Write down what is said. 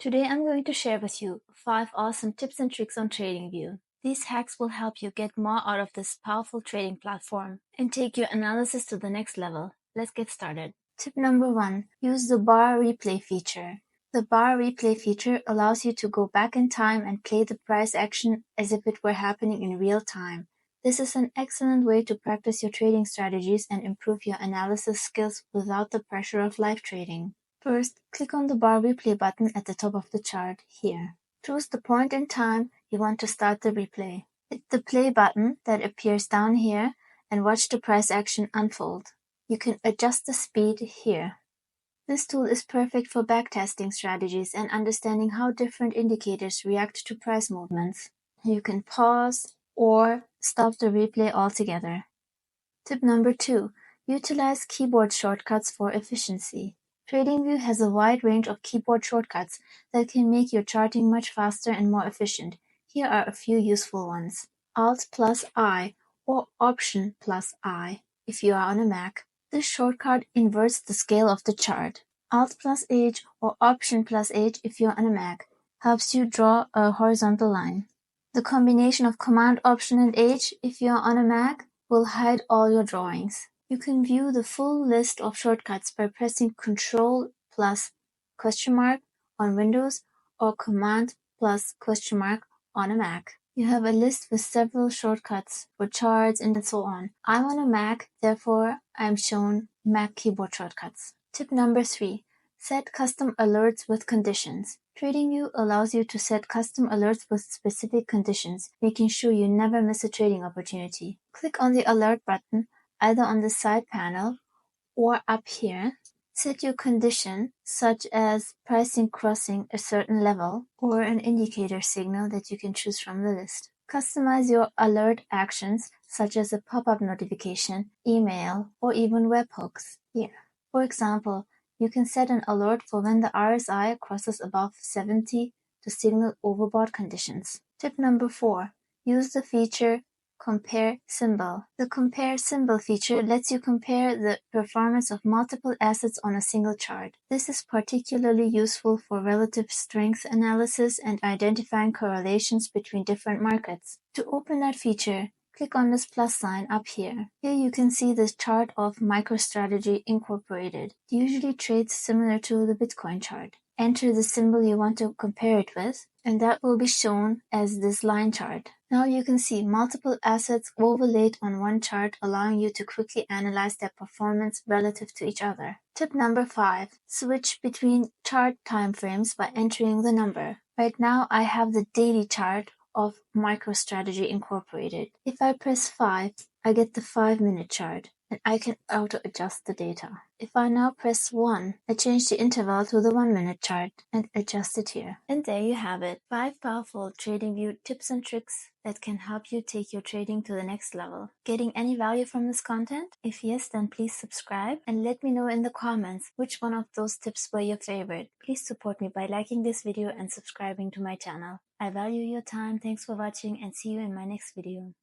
Today I'm going to share with you 5 awesome tips and tricks on TradingView. These hacks will help you get more out of this powerful trading platform and take your analysis to the next level. Let's get started. Tip number 1. Use the bar replay feature. The bar replay feature allows you to go back in time and play the price action as if it were happening in real time. This is an excellent way to practice your trading strategies and improve your analysis skills without the pressure of live trading. First, click on the bar replay button at the top of the chart, here. Choose the point in time you want to start the replay. Hit the play button that appears down here and watch the price action unfold. You can adjust the speed here. This tool is perfect for backtesting strategies and understanding how different indicators react to price movements. You can pause or stop the replay altogether. Tip number 2. Utilize keyboard shortcuts for efficiency. TradingView has a wide range of keyboard shortcuts that can make your charting much faster and more efficient. Here are a few useful ones. Alt plus I or Option plus I if you are on a Mac. This shortcut inverts the scale of the chart. Alt plus H or Option plus H if you're on a Mac helps you draw a horizontal line. The combination of Command Option and H if you're on a Mac will hide all your drawings. You can view the full list of shortcuts by pressing Ctrl plus question mark on Windows or Command plus question mark on a Mac. You have a list with several shortcuts for charts and so on. I'm on a Mac, therefore I'm shown Mac keyboard shortcuts. Tip number 3. Set custom alerts with conditions. TradingView allows you to set custom alerts with specific conditions, making sure you never miss a trading opportunity. Click on the alert button either on the side panel or up here. Set your condition, such as pricing crossing a certain level or an indicator signal that you can choose from the list. Customize your alert actions, such as a pop-up notification, email, or even webhooks here. For example, you can set an alert for when the RSI crosses above 70 to signal overbought conditions. Tip number 4. Use the feature Compare Symbol. The Compare Symbol feature lets you compare the performance of multiple assets on a single chart. This is particularly useful for relative strength analysis and identifying correlations between different markets. To open that feature, click on this plus sign up here. Here you can see the chart of MicroStrategy Incorporated. It usually trades similar to the Bitcoin chart. Enter the symbol you want to compare it with, and that will be shown as this line chart. Now you can see multiple assets overlaid on one chart, allowing you to quickly analyze their performance relative to each other. Tip number 5. Switch between chart timeframes by entering the number. Right now I have the daily chart of MicroStrategy Incorporated. If I press 5, I get the 5-minute chart, and I can auto-adjust the data. If I now press 1, I change the interval to the 1-minute chart and adjust it here. And there you have it. 5 powerful TradingView tips and tricks that can help you take your trading to the next level. Getting any value from this content? If yes, then please subscribe and let me know in the comments which one of those tips were your favorite. Please support me by liking this video and subscribing to my channel. I value your time. Thanks for watching and see you in my next video.